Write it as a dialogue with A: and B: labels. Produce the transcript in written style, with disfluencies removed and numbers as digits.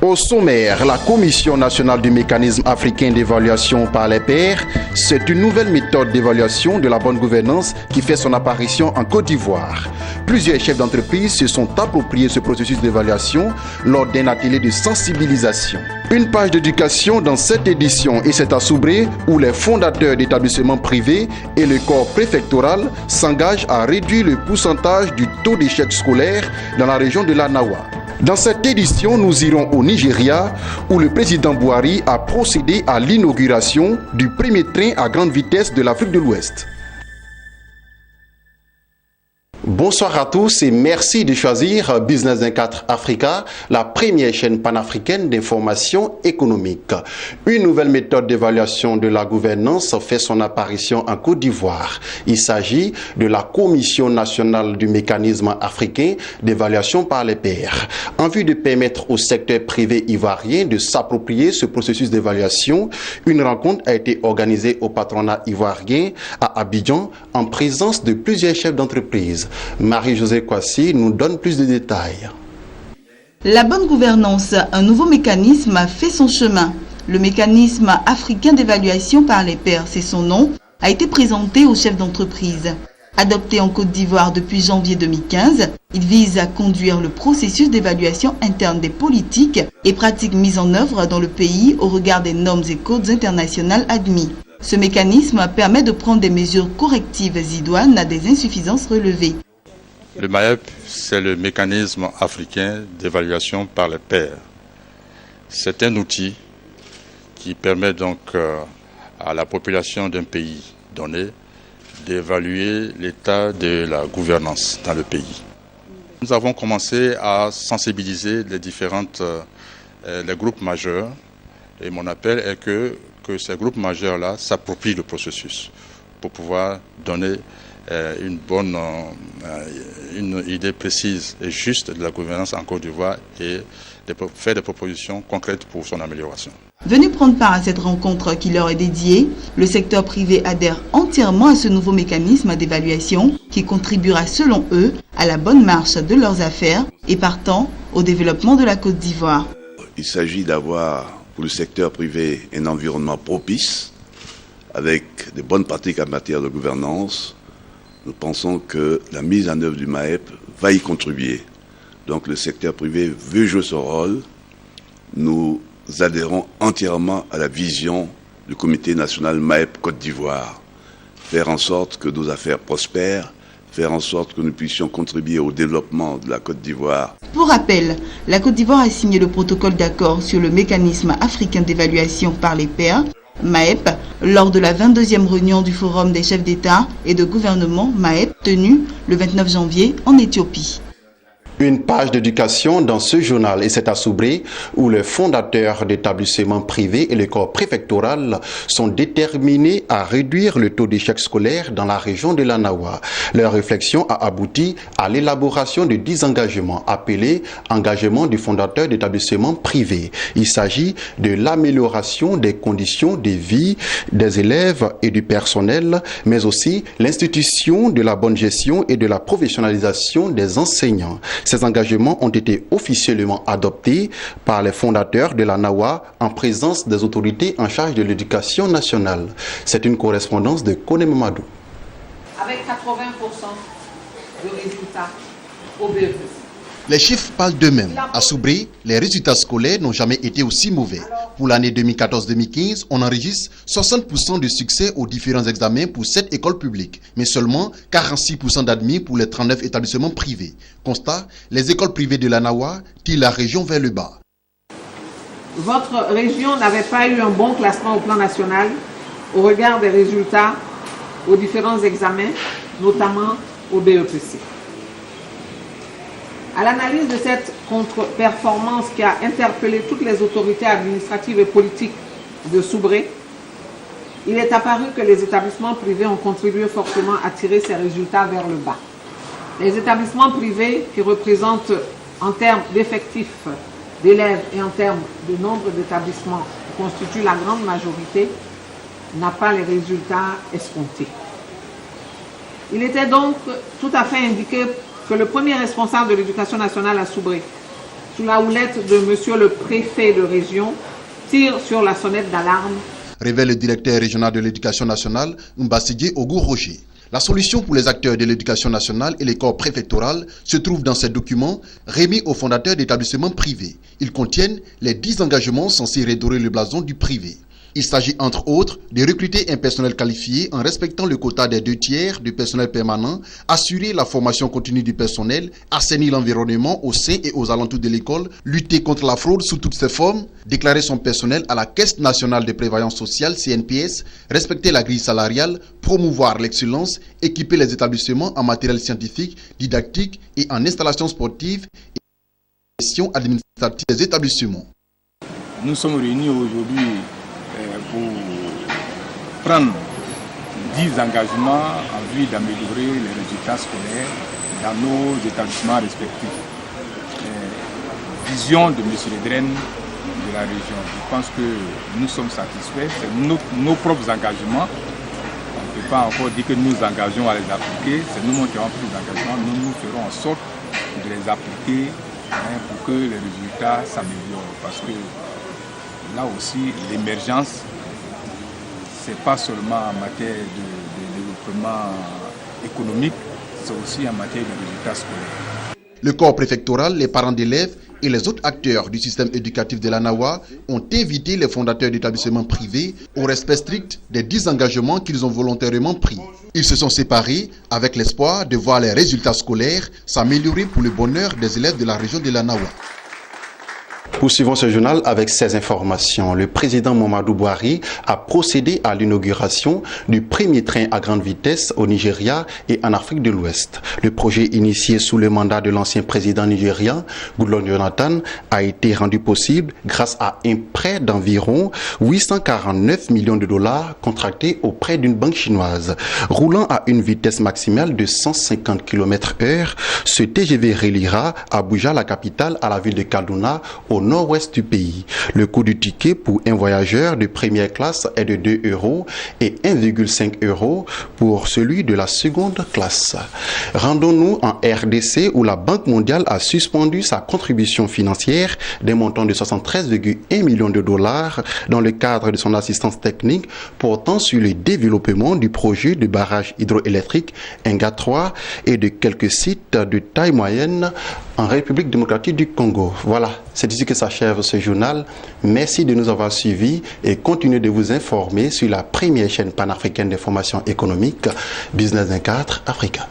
A: Au sommaire, la Commission nationale du mécanisme africain d'évaluation par les pairs, c'est une nouvelle méthode d'évaluation de la bonne gouvernance qui fait son apparition en Côte d'Ivoire. Plusieurs chefs d'entreprise se sont appropriés ce processus d'évaluation lors d'un atelier de sensibilisation. Une page d'éducation dans cette édition et c'est à Soubré où les fondateurs d'établissements privés et le corps préfectoral s'engagent à réduire le pourcentage du taux d'échec scolaire dans la région de l'Anawa. Dans cette édition, nous irons au Nigeria où le président Buhari a procédé à l'inauguration du premier train à grande vitesse de l'Afrique de l'Ouest. Bonsoir à tous et merci de choisir Business 24 Africa, la première chaîne panafricaine d'information économique. Une nouvelle méthode d'évaluation de la gouvernance fait son apparition en Côte d'Ivoire. Il s'agit de la Commission nationale du mécanisme africain d'évaluation par les pairs. En vue de permettre au secteur privé ivoirien de s'approprier ce processus d'évaluation, une rencontre a été organisée au patronat ivoirien à Abidjan en présence de plusieurs chefs d'entreprise. Marie-Josée Kwasi nous donne plus de détails.
B: La bonne gouvernance, un nouveau mécanisme a fait son chemin. Le mécanisme africain d'évaluation par les pairs, c'est son nom, a été présenté aux chefs d'entreprise. Adopté en Côte d'Ivoire depuis janvier 2015, il vise à conduire le processus d'évaluation interne des politiques et pratiques mises en œuvre dans le pays au regard des normes et codes internationales admis. Ce mécanisme permet de prendre des mesures correctives idoines à des insuffisances relevées.
C: Le MAEP, c'est le mécanisme africain d'évaluation par les pairs. C'est un outil qui permet donc à la population d'un pays donné d'évaluer l'état de la gouvernance dans le pays. Nous avons commencé à sensibiliser les groupes majeurs et mon appel est que ces groupes majeurs-là s'approprient le processus pour pouvoir donner une idée précise et juste de la gouvernance en Côte d'Ivoire et faire des propositions concrètes pour son amélioration.
B: Venu prendre part à cette rencontre qui leur est dédiée, le secteur privé adhère entièrement à ce nouveau mécanisme d'évaluation qui contribuera selon eux à la bonne marche de leurs affaires et partant au développement de la Côte d'Ivoire.
D: Il s'agit d'avoir pour le secteur privé un environnement propice avec de bonnes pratiques en matière de gouvernance. Nous pensons que la mise en œuvre du MAEP va y contribuer. Donc le secteur privé veut jouer son rôle. Nous adhérons entièrement à la vision du comité national MAEP Côte d'Ivoire. Faire en sorte que nos affaires prospèrent, faire en sorte que nous puissions contribuer au développement de la Côte d'Ivoire.
B: Pour rappel, la Côte d'Ivoire a signé le protocole d'accord sur le mécanisme africain d'évaluation par les pairs, MAEP, lors de la 22e réunion du Forum des chefs d'État et de gouvernement MAEP tenue le 29 janvier en Éthiopie.
A: Une page d'éducation dans ce journal et c'est à Soubré où les fondateurs d'établissements privés et le corps préfectoral sont déterminés à réduire le taux d'échec scolaire dans la région de l'Anawa. Leur réflexion a abouti à l'élaboration de 10 engagements appelés engagements du fondateur d'établissements privés. Il s'agit de l'amélioration des conditions de vie des élèves et du personnel, mais aussi l'institution de la bonne gestion et de la professionnalisation des enseignants. Ces engagements ont été officiellement adoptés par les fondateurs de l'Anawa en présence des autorités en charge de l'éducation nationale. C'est une correspondance de Kone Mamadou.
E: Avec 80% de résultats au BEPC.
A: Les chiffres parlent d'eux-mêmes. À Soubré, les résultats scolaires n'ont jamais été aussi mauvais. Pour l'année 2014-2015, on enregistre 60% de succès aux différents examens pour 7 écoles publiques, mais seulement 46% d'admis pour les 39 établissements privés. Constat, les écoles privées de l'Anawa tirent la région vers le bas.
E: Votre région n'avait pas eu un bon classement au plan national au regard des résultats aux différents examens, notamment au BEPC. À l'analyse de cette contre-performance qui a interpellé toutes les autorités administratives et politiques de Soubré, il est apparu que les établissements privés ont contribué fortement à tirer ces résultats vers le bas. Les établissements privés qui représentent en termes d'effectifs d'élèves et en termes de nombre d'établissements qui constituent la grande majorité n'a pas les résultats escomptés. Il était donc tout à fait indiqué que le premier responsable de l'éducation nationale à Soubré sous la houlette de monsieur le préfet de région, tire sur la sonnette d'alarme.
A: Révèle le directeur régional de l'éducation nationale, Mbasidje Ogu-Roger. La solution pour les acteurs de l'éducation nationale et les corps préfectoraux se trouve dans ces documents remis aux fondateurs d'établissements privés. Ils contiennent les 10 engagements censés redorer le blason du privé. Il s'agit entre autres de recruter un personnel qualifié en respectant le quota des 2/3 du personnel permanent, assurer la formation continue du personnel, assainir l'environnement au sein et aux alentours de l'école, lutter contre la fraude sous toutes ses formes, déclarer son personnel à la Caisse nationale de prévoyance sociale CNPS, respecter la grille salariale, promouvoir l'excellence, équiper les établissements en matériel scientifique, didactique et en installation sportive et gestion administrative des établissements.
F: Nous sommes réunis aujourd'hui pour prendre 10 engagements en vue d'améliorer les résultats scolaires dans nos établissements respectifs. Vision de M. Ledren de la région. Je pense que nous sommes satisfaits. C'est nos propres engagements. On ne peut pas encore dire que nous engageons à les appliquer. C'est nous qui avons pris des engagements. Nous ferons en sorte de les appliquer pour que les résultats s'améliorent. Parce que là aussi, l'émergence, ce n'est pas seulement en matière de développement économique, c'est aussi en matière de résultats scolaires.
A: Le corps préfectoral, les parents d'élèves et les autres acteurs du système éducatif de l'ANAWA ont invité les fondateurs d'établissements privés au respect strict des 10 engagements qu'ils ont volontairement pris. Ils se sont séparés avec l'espoir de voir les résultats scolaires s'améliorer pour le bonheur des élèves de la région de l'ANAWA. Poursuivons ce journal avec ces informations. Le président Muhammadu Buhari a procédé à l'inauguration du premier train à grande vitesse au Nigeria et en Afrique de l'Ouest. Le projet initié sous le mandat de l'ancien président nigérian, Goodluck Jonathan, a été rendu possible grâce à un prêt d'environ 849 millions de dollars contracté auprès d'une banque chinoise. Roulant à une vitesse maximale de 150 km/h, ce TGV reliera Abuja, la capitale, à la ville de Kaduna, au nord-ouest du pays. Le coût du ticket pour un voyageur de première classe est de 2 € et 1,5 € pour celui de la seconde classe. Rendons-nous en RDC où la Banque mondiale a suspendu sa contribution financière d'un montant de 73,1 millions de dollars dans le cadre de son assistance technique portant sur le développement du projet de barrage hydroélectrique Inga 3 et de quelques sites de taille moyenne en République démocratique du Congo. Voilà, c'est ici que s'achève ce journal. Merci de nous avoir suivis et continuez de vous informer sur la première chaîne panafricaine d'information économique, Business 24 Africa.